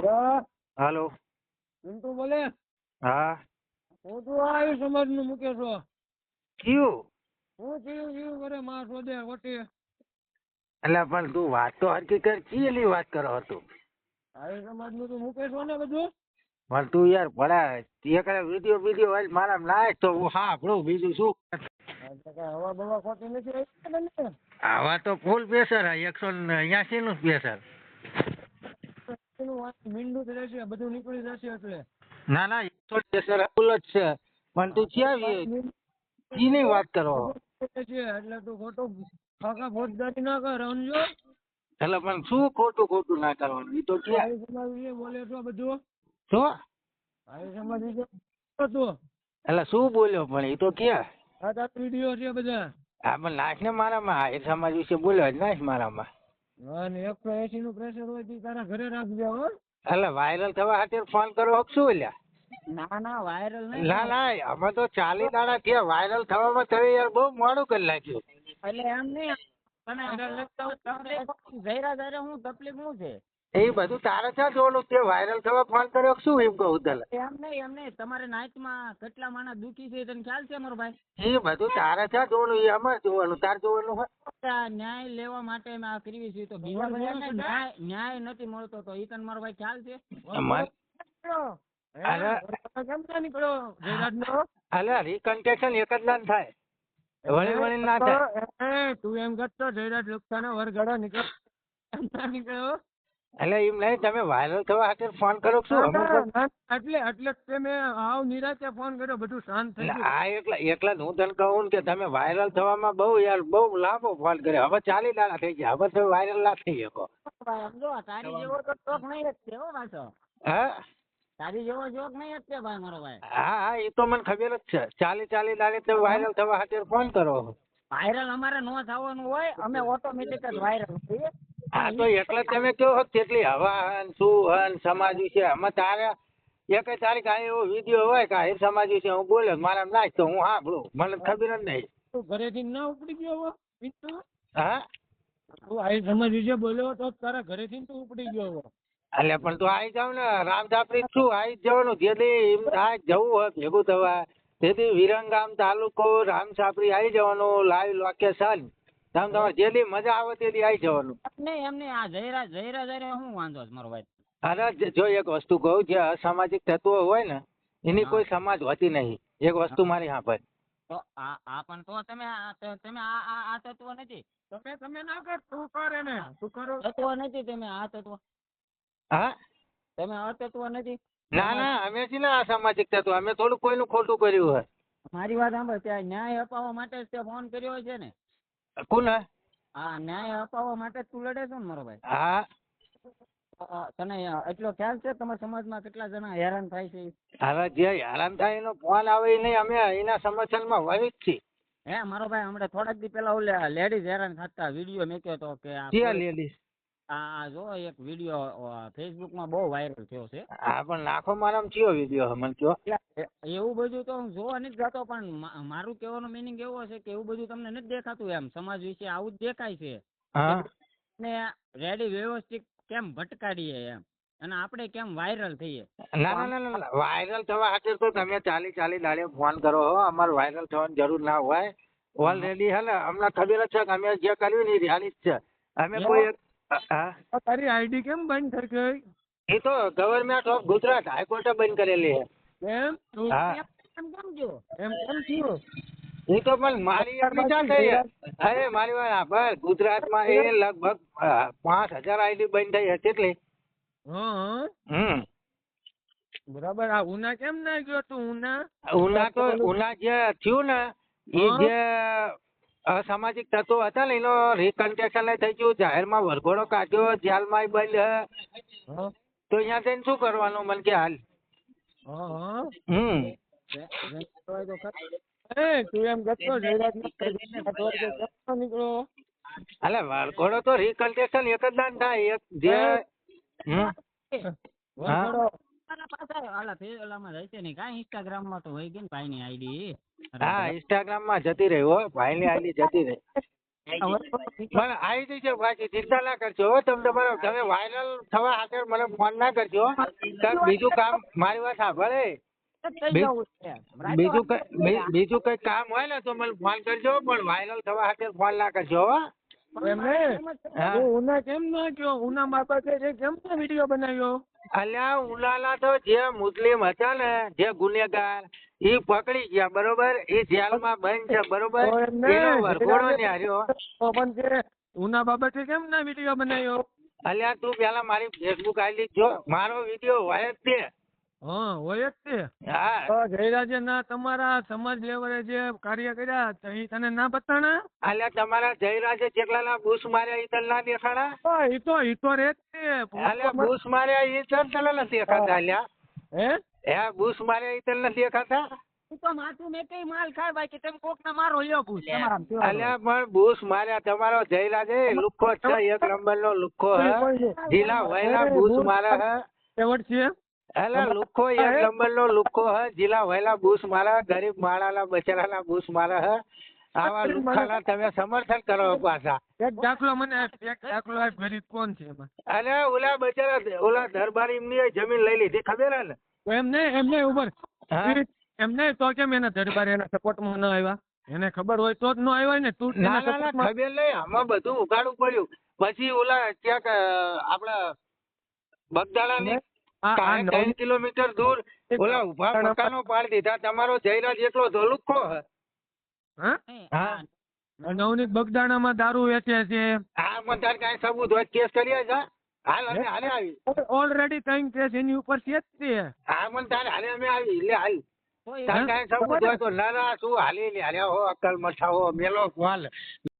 Hello, હાલો. પિન્ટુ બોલે. હા. હું તું આવ્યું સમાજ નું મૂકે છો. કયું? હું જીવ જીવ કરે માં શોધે ઓટી. એટલે પણ તું વાત તો હરકી કર, ચીલી વાત કરો હતું. આવ્યું સમાજ નું તું મૂકે છો ને બધું. પણ તું યાર ભલા એક વિડીયો વાઇલ મારા નાખ તો હું હા આપણું બીજું શું. એટલે કે હવા બવા ખોટી નથી આવી ને. આવા તો ફૂલ પ્રેશર 180 નું પ્રેશર. મીંડું જ રહેશે બધું નીકળી જશે એટલે. ના ના 100 પ્રેશર ફૂલ જ છે. પણ તું ક્યાં ચીની વાત કરો. એટલે તું ખોટું કાકા ફોજદારી ના કર સમજો. એટલે પણ શું ખોટું ખોટું ના કરવાનું એ તો ક્યાં આવી સમાજ વિશે બોલે છો બધું. શું આવી સમાજ વિશે તું. એટલે શું બોલ્યો પણ એ તો ક્યાં. આ તારા વિડીયો છે બધા. હા પણ નાખ ને મારામાં એ સમાજ વિશે બોલ્યો જ નાખ મારામાં. હા ને 180 નું પ્રેશર હોય તો તારા ઘરે રાખજે હો. એટલે વાયરલ થવા ખાतिर ફોન કરો શું લ્યા. ના ના વાયરલ નહીં. ના ના અમે તો 40 દાડા થયા વાયરલ થવામાં તમે યાર બહુ મોડું કરી નાખ્યું. એટલે એમ નહીં જયરા જયરા હું તકલીફ શું છે. એ બધું તારે ક્યાં જોવાનું તે વાયરલ થવા ફોન કર્યો શું એમ કહું તને. એમ નહીં તમારે નાઈટમાં કેટલા માણસ દુખી છે તને ખ્યાલ છે મારો ભાઈ. એ બધું તારે ક્યાં જોવાનું એ અમારે જોવાનું તાર જોવાનું હોય. ન્યાય લેવા માટે મેં આ કરવી છે તો બીજા બધાને ન્યાય નથી મળતો તો એ તને મારો ભાઈ ખ્યાલ છે. કેમ ના નીકળ્યો જયરાજનો. અલે રીકન્સ્ટ્રક્શન એક જ ના થાય વળી વળી ના થાય. તું એમ કરતો જયરાજ લોકસાનો વરઘડો નીકળ્યો. એટલે એમ નહીં તમે વાયરલ થવા ખાतिर ફોન કરો શું. એટલે તમે આવ નિરાતે ફોન કર્યો બધું શાંત થઈ ગયું. આ એકલા હું તને કહું કે તમે વાયરલ થવામાં બહુ યાર બહુ લાંબો ફોન કર્યો હવે 40 દાડા થઈ ગયા હવે તમે વાયરલ ના થઈ શકો. સમજો તારી જેવો તો શોખ નહીં જ છે હો પાછો. હા તારી જેવો શોખ નહીં જ છે ભાઈ મારો ભાઈ. હા હા એ તો મને ખબર જ છે 40 દાડે તમે વાયરલ થવા ખાतिर ફોન કરો. વાયરલ અમારે નો થવાનું હોય અમે ઓટોમેટિક જ વાયરલ થઈએ. હા તો એટલે તમે કહો કેટલી હવા હન શું હન સમાજ વિશે અમે તારે એક તારીખ આ એવો વિડીયો હોય કે આ સમાજ વિશે હું બોલ્યો મારા નાખ તો હું સાંભળું મને ખબર જ નહીં. તું ઘરેથી ના ઉપડી ગયો હા તું આ સમાજ વિશે બોલ્યો તો તારા ઘરેથી તું ઉપડી ગયો. એટલે પણ તું આવી જાવ ને રામધાપરી શું આવી જ જવાનું જેથી આ જવું હોય ભેગું થવા તેથી વિરંગામ તાલુકો રામસાપરી આવી જવાનું લાઈવ લોકેશન તમારે જેથી મજા આવે તેથી આવી જવાનું. નહીં એમને આ જયરા શું વાંધો છે મારો ભાઈ. અરે જો એક વસ્તુ કહું જે અસામાજિક તત્વો હોય ને એની કોઈ સમાજ હોતી નહીં એક વસ્તુ મારી સાંભળ. તો આ પણ તો તમે આ તત્વ નથી. તમે ના કર તું કરે ને તું કરો તત્વ નથી તમે આ તત્વ. હા તમે અતત્વ નથી. ના ના અમે છીએ ને અસામાજિક તત્વ અમે થોડું કોઈનું ખોટું કર્યું હોય. મારી વાત સાંભળ ત્યાં ન્યાય અપાવવા માટે જ તે ફોન કર્યો છે ને. કોને? હા ન્યાય અપાવવા માટે તું લડે છો ને મારો ભાઈ. હા તને એટલો ખ્યાલ છે તમારા સમાજમાં કેટલા જણા હેરાન થાય છે. હવે જે હેરાન થાય એનો ફોન આવે એ નહીં અમે એના સમર્થનમાં વહી જ છીએ. હે મારો ભાઈ હમણાં થોડાક દી પેલા ઓલે લેડીઝ હેરાન થતા વિડીયો મેક્યો તો કે લેડીઝ આ જો એક વિડીયો ફેસબુકમાં બહુ વાયરલ થયો છે. હા પણ નાખો મારામાં કયો વિડીયો મને કયો. એવું બધું તો હું જોવા નથી જતો પણ મારું કહેવાનો મિનિંગ એવો છે કે એવું બધું તમને નથી દેખાતું એમ સમાજ વિશે આવું જ દેખાય છે. ને રેડી વ્યવસ્થિત કેમ ભટકાડીએ એમ અને આપણે કેમ વાયરલ થઈએ. ના ના ના વાયરલ થવા ખાतिर તો તમે 40 દાડે ફોન કરો હો અમારે વાયરલ થવાની જરૂર ના હોય ઓલરેડી હે ને અમને ખબર જ છે કે અમે જે કર્યું ને એ રિયાલિટી જ છે. અમે કોઈ તારી આઈડી કેમ બંધ થઈ ગઈ? એ તો ગવર્મેન્ટ ઓફ ગુજરાત હાઈકોર્ટે બંધ કરેલી છે. એમ કેમ જો એમ કેમ થયું? એ તો પણ મારી એટલી ચા થઈ અરે મારી વાત સાંભળ ગુજરાતમાં એ લગભગ 5000 આઈડી બંધ થઈ હતી એટલે. બરાબર આ ઉના કેમ ના ગયો તું? ઉના જે થયું ને એ જે અસામાજિક તત્વો હતા ને એનો રિકન્સ્ટ્રક્શન થઈ ગયું જાહેરમાં વરઘોડો કાઢ્યો જેલમાં બંધ તો અહીંયા જઈને શું કરવાનું મને કે હાલ. તું એમ કરતો નીકળો. અલે વરઘોડો તો રિકન્સ્ટ્રક્શન એક જ દાન થાય એક જે ઇન્સ્ટાગ્રામ માં તો હોય ગઈ ભાઈ ની આઈડી. હા ઇન્સ્ટાગ્રામ માં જતી રહી હો ભાઈ ની આઈડી જતી રહી. મને આવી જશે બાકી ચિંતા ના કરજો હો. તમે વાયરલ થવા ખાતર મને ફોન ના કરજો. કાંઈક બીજું કામ મારી વાત સાંભળે થઈ જવું છે. બીજું કઈ કામ હોય ને તો મને ફોન કરજો, પણ વાયરલ થવા ખાતર ફોન ના કરજો હો. એમને હા. હું ઉના કેમ ના ગયો? ઉના બાબતે જે કેમ ના વિડીયો બનાવ્યો? અલ્યા ઉનાલા તો જે મુસ્લિમ હતા ને જે ગુનેગાર એ પકડી ગયા બરોબર, એ જેલમાં બંધ છે બરોબર, તો એમને એનો વરઘોડો ને હાર્યો. તો પણ જે ઉના બાબતે કેમ ના વિડીયો બનાવ્યો? અલ્યા તું પેલા મારી ફેસબુક આઈડી જો, મારો વિડીયો હોય જ તે. હા હોય જ તે. હા તો જયરાજે ના તમારા સમાજ લેવલે જે કાર્ય કર્યા તો એ તને ના બતાણા? અલ્યા તમારા જયરાજે જેટલાના બૂસ માર્યા એ તને ના દેખાડા? ઈ તો રે જ તે. અલ્યા બૂસ માર્યા એ તને નથી દેખાતા? અલ્યા હે બૂસ માર્યા એ તને નથી દેખાતા? હું તો માથું મેં કઈ માલ ખાય ભાઈ કે તમે કોક ના મારો લ્યો પૂછ તમારા કેવા અલ્યા પણ બૂસ માર્યા તમારો જયરાજ લુખ્ખો છે, એક નંબર નો લુખ્ખો હે, જીલા વહેલા બૂસ મારે હે. એવડ છે અલ્યા લુખ્ખો એક નંબર નો લુખ્ખો હે, જીલા વહેલા બૂસ મારે, ગરીબ માણાના બચારાના બૂસ મારે હે. આવા લુખ્ખાના તમે સમર્થન કરો પાછા. એક દાખલો આપ ગરીબ કોણ છે એમાં? અરે ઓલા બચારા ઓલા દરબારી એમની જમીન લઈ લીધી ખબર હે ને? તો એમને ઉપર હા? એમને તો કેમ એના દરબાર એના સપોર્ટમાં ન આવ્યા? એને ખબર હોય તો જ ન આવ્યા ને. તું ના ના ના ખબર નહીં, આમાં બધું ઉઘાડું પડ્યું. પછી ઓલા ક્યાંક આપડા બગદાણા ની 3 કિલોમીટર દૂર ઓલા ઉભા મકાનો પાડી દીધા. તમારો જયરાજ એકલો ધોલુખો હે. હા નવનીત બગદાણામાં દારૂ વેચે છે. હા પણ તાર કઈ સબૂત હોય કેસ કરીએ જા. હાલ અમે હાલે આવી. ઓલરેડી 3 કેસ એની ઉપર છે જ તે. હા પણ તારે હાલે અમે આવી લે હાલ. તાર કઈ સબૂત હોય તો ના ના શું હાલી લે હાલે હો અક્કલ મઠા હો મેલો ફોન.